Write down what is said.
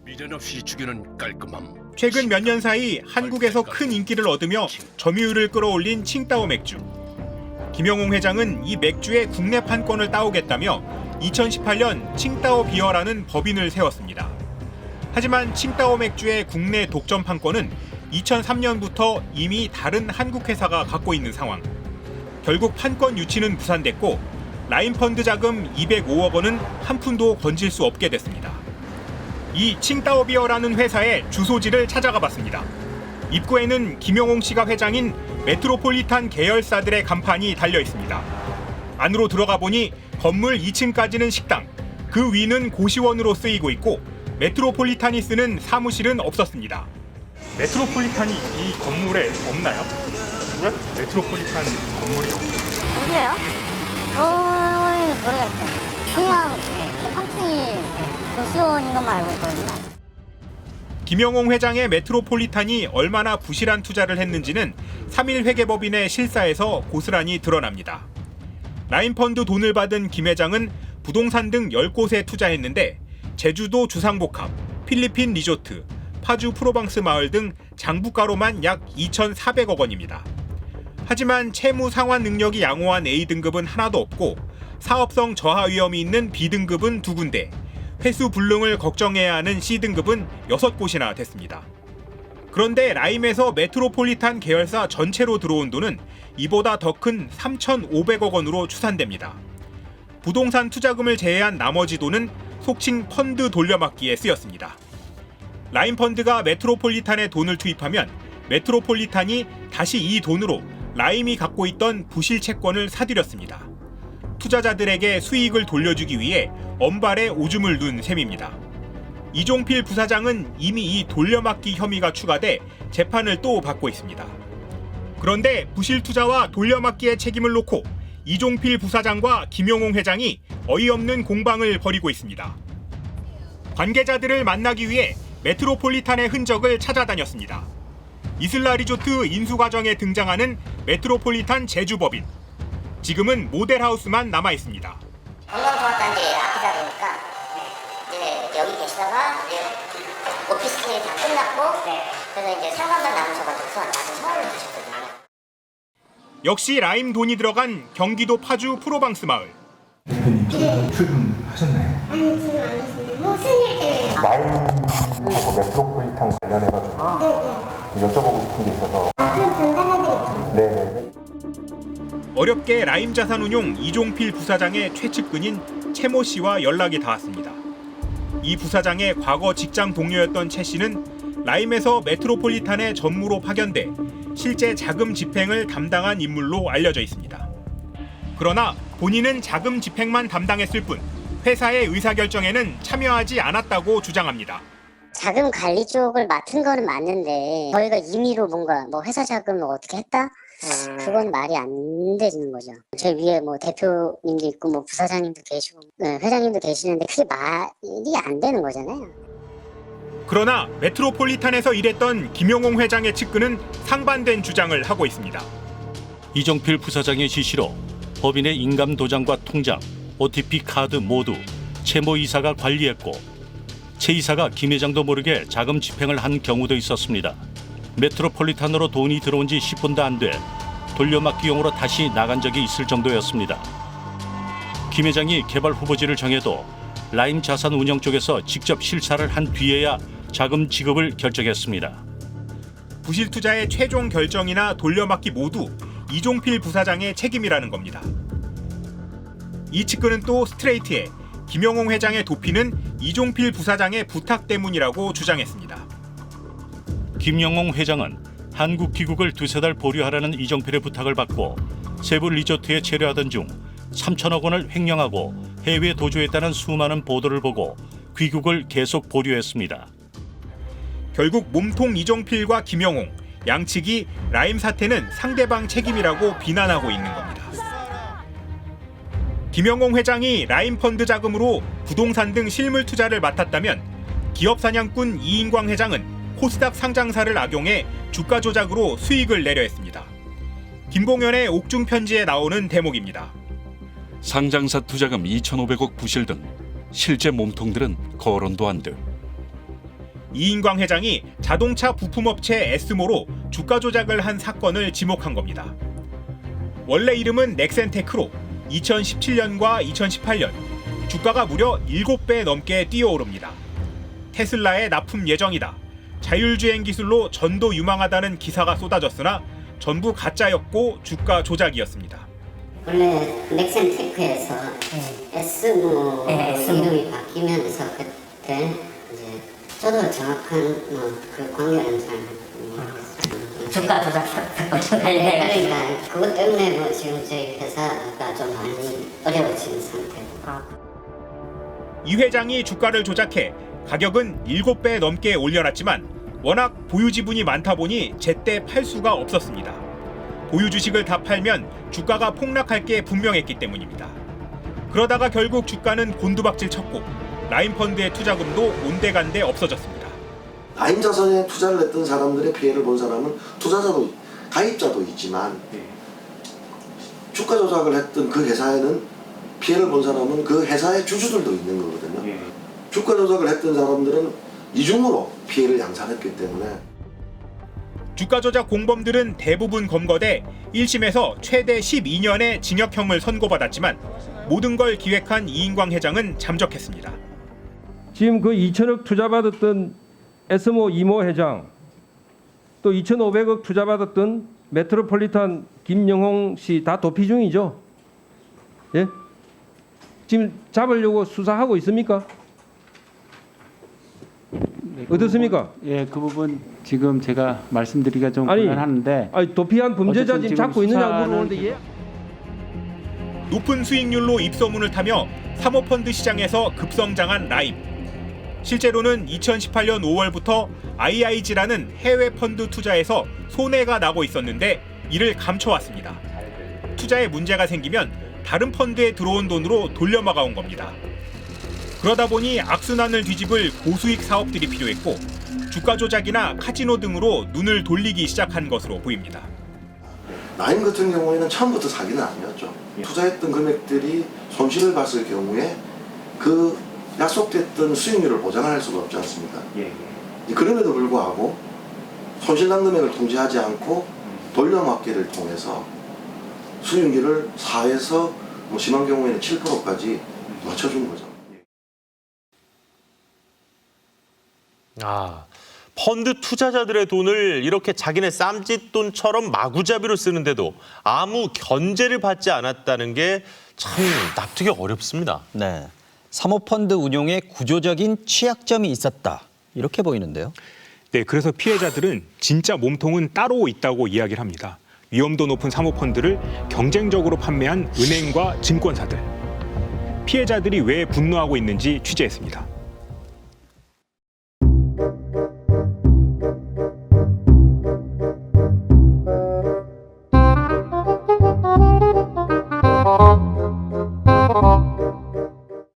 미련 없이 죽이는 깔끔함. 최근 몇 년 사이 한국에서 큰 인기를 얻으며 점유율을 끌어올린 칭따오 맥주. 김영홍 회장은 이 맥주의 국내 판권을 따오겠다며 2018년 칭따오 비어라는 법인을 세웠습니다. 하지만 칭따오 맥주의 국내 독점 판권은 2003년부터 이미 다른 한국 회사가 갖고 있는 상황. 결국 판권 유치는 무산됐고 라인펀드 자금 205억 원은 한 푼도 건질 수 없게 됐습니다. 이 칭따오 비어라는 회사의 주소지를 찾아가 봤습니다. 입구에는 김영홍 씨가 회장인 메트로폴리탄 계열사들의 간판이 달려 있습니다. 안으로 들어가 보니 건물 2층까지는 식당, 그 위는 고시원으로 쓰이고 있고 메트로폴리탄이 쓰는 사무실은 없었습니다. 메트로폴리탄이 이 건물에 없나요? 왜? 메트로폴리탄 건물이 모르요? 모르겠어요. 그냥 3층이 고시원인 것만 알고 있거든요. 김영홍 회장의 메트로폴리탄이 얼마나 부실한 투자를 했는지는 3일 회계법인의 실사에서 고스란히 드러납니다. 라인펀드 돈을 받은 김 회장은 부동산 등 10곳에 투자했는데 제주도 주상복합, 필리핀 리조트, 파주 프로방스 마을 등 장부가로만 약 2,400억 원입니다. 하지만 채무 상환 능력이 양호한 A등급은 하나도 없고 사업성 저하 위험이 있는 B등급은 2군데, 회수 불능을 걱정해야 하는 C등급은 6곳이나 됐습니다. 그런데 라임에서 메트로폴리탄 계열사 전체로 들어온 돈은 이보다 더 큰 3,500억 원으로 추산됩니다. 부동산 투자금을 제외한 나머지 돈은 속칭 펀드 돌려막기에 쓰였습니다. 라임펀드가 메트로폴리탄에 돈을 투입하면 메트로폴리탄이 다시 이 돈으로 라임이 갖고 있던 부실 채권을 사들였습니다. 투자자들에게 수익을 돌려주기 위해 엄발에 오줌을 눈 셈입니다. 이종필 부사장은 이미 이 돌려막기 혐의가 추가돼 재판을 또 받고 있습니다. 그런데 부실 투자와 돌려막기의 책임을 놓고 이종필 부사장과 김영홍 회장이 어이없는 공방을 벌이고 있습니다. 관계자들을 만나기 위해 메트로폴리탄의 흔적을 찾아다녔습니다. 이슬라 리조트 인수 과정에 등장하는 메트로폴리탄 제주법인. 지금은 모델하우스만 남아 있습니다. 관광종합단지 앞이다 보니까 이제 여기 계시다가 이제 오피스텔이 다 끝났고 그래서 이제 상가만 남으셔가지고 나중에 서울로 가셨거든요. 역시 라임 돈이 들어간 경기도 파주 프로방스 마을. 대표님 지금 출근하셨나요? 아니 지금 안 했어요. 뭐 무슨 일 때문에? 라임하고 메트로폴리탄 관련해가지고 여쭤보고 싶은 게 있어서. 그럼 전달해드릴게요. 네네. 어렵게 라임 자산운용 이종필 부사장의 최측근인 최모 씨와 연락이 닿았습니다. 이 부사장의 과거 직장 동료였던 최 씨는 라임에서 메트로폴리탄의 전무로 파견돼 실제 자금 집행을 담당한 인물로 알려져 있습니다. 그러나 본인은 자금 집행만 담당했을 뿐 회사의 의사결정에는 참여하지 않았다고 주장합니다. 자금 관리 쪽을 맡은 거는 맞는데 저희가 임의로 뭔가 뭐 회사 자금을 어떻게 했다? 그건 말이 안 되는 거죠. 저희 위에 뭐 대표님도 있고 뭐 부사장님도 계시고 회장님도 계시는데 그게 말이 안 되는 거잖아요. 그러나 메트로폴리탄에서 일했던 김영홍 회장의 측근은 상반된 주장을 하고 있습니다. 이종필 부사장의 지시로 법인의 인감 도장과 통장, OTP 카드 모두 최모 이사가 관리했고 최 이사가 김 회장도 모르게 자금 집행을 한 경우도 있었습니다. 메트로폴리탄으로 돈이 들어온 지 10분도 안 돼 돌려막기용으로 다시 나간 적이 있을 정도였습니다. 김 회장이 개발 후보지를 정해도 라임 자산 운영 쪽에서 직접 실사를 한 뒤에야 자금 지급을 결정했습니다. 부실 투자의 최종 결정이나 돌려막기 모두 이종필 부사장의 책임이라는 겁니다. 이 측근은 또 스트레이트에 김영홍 회장의 도피는 이종필 부사장의 부탁 때문이라고 주장했습니다. 김영홍 회장은 한국 귀국을 2-3달 보류하라는 이종필의 부탁을 받고 세부 리조트에 체류하던 중 3천억 원을 횡령하고 해외 도주했다는 수많은 보도를 보고 귀국을 계속 보류했습니다. 결국 몸통 이종필과 김영홍, 양측이 라임 사태는 상대방 책임이라고 비난하고 있는 겁니다. 김영홍 회장이 라임 펀드 자금으로 부동산 등 실물 투자를 맡았다면 기업 사냥꾼 이인광 회장은 코스닥 상장사를 악용해 주가 조작으로 수익을 내려 했습니다. 김봉현의 옥중 편지에 나오는 대목입니다. 상장사 투자금 2,500억 부실 등 실제 몸통들은 거론도 안 돼. 이인광 회장이 자동차 부품업체 에스모로 주가 조작을 한 사건을 지목한 겁니다. 원래 이름은 넥센테크로 2017년과 2018년 주가가 무려 7배 넘게 뛰어오릅니다. 테슬라에 납품 예정이다. 자율주행 기술로 전도 유망하다는 기사가 쏟아졌으나 전부 가짜였고 주가 조작이었습니다. 원래 넥센테크에서 에스모 이름이 바뀌면서 그때 이제 저도 정확한 그 관계는 잘 모르겠어요. 주가 조작 사건 그러니까 그것 때문에 지금 저희 회사가 좀 많이 어려워진 상태고. 이 회장이 주가를 조작해 가격은 7배 넘게 올려놨지만 워낙 보유 지분이 많다 보니 제때 팔 수가 없었습니다. 보유 주식을 다 팔면 주가가 폭락할 게 분명했기 때문입니다. 그러다가 결국 주가는 곤두박질 쳤고 라인펀드의 투자금도 온데간데 없어졌습니다. 라인 자산에 투자를 했던 사람들의 피해를 본 사람은 투자자도 가입자도 있지만 주가 조작을 했던 그 회사에는 피해를 본 사람은 그 회사의 주주들도 있는 거거든요. 주가 조작을 했던 사람들은 이중으로 피해를 양산했기 때문에 주가 조작 공범들은 대부분 검거돼 1심에서 최대 12년의 징역형을 선고받았지만 모든 걸 기획한 이인광 회장은 잠적했습니다. 지금 그 2천억 투자받았던 에스모 이모 회장, 또 2,500억 투자받았던 메트로폴리탄 김영홍 씨 다 도피 중이죠. 예? 지금 잡으려고 수사하고 있습니까? 어떻습니까? 예, 그 부분 지금 제가 말씀드리기가 좀 곤란한데. 아니 도피한 범죄자 지금 잡고 있느냐고 물어보는데 예. 높은 수익률로 입소문을 타며 사모펀드 시장에서 급성장한 라임. 실제로는 2018년 5월부터 IIG라는 해외 펀드 투자에서 손해가 나고 있었는데 이를 감춰왔습니다. 투자에 문제가 생기면 다른 펀드에 들어온 돈으로 돌려막아온 겁니다. 그러다 보니 악순환을 뒤집을 고수익 사업들이 필요했고 주가 조작이나 카지노 등으로 눈을 돌리기 시작한 것으로 보입니다. 라임 같은 경우에는 처음부터 사기는 아니었죠. 투자했던 금액들이 손실을 봤을 경우에 그 약속됐던 수익률을 보장할 수가 없지 않습니까? 그럼에도 불구하고 손실난 금액을 통제하지 않고 돌려막기를 통해서 수익률을 4에서 심한 경우에는 7%까지 맞춰준 거죠. 펀드 투자자들의 돈을 이렇게 자기네 쌈짓돈처럼 마구잡이로 쓰는데도 아무 견제를 받지 않았다는 게 참 납득이 어렵습니다. 네, 사모펀드 운용에 구조적인 취약점이 있었다. 이렇게 보이는데요. 네, 그래서 피해자들은 진짜 몸통은 따로 있다고 이야기를 합니다. 위험도 높은 사모펀드를 경쟁적으로 판매한 은행과 증권사들. 피해자들이 왜 분노하고 있는지 취재했습니다.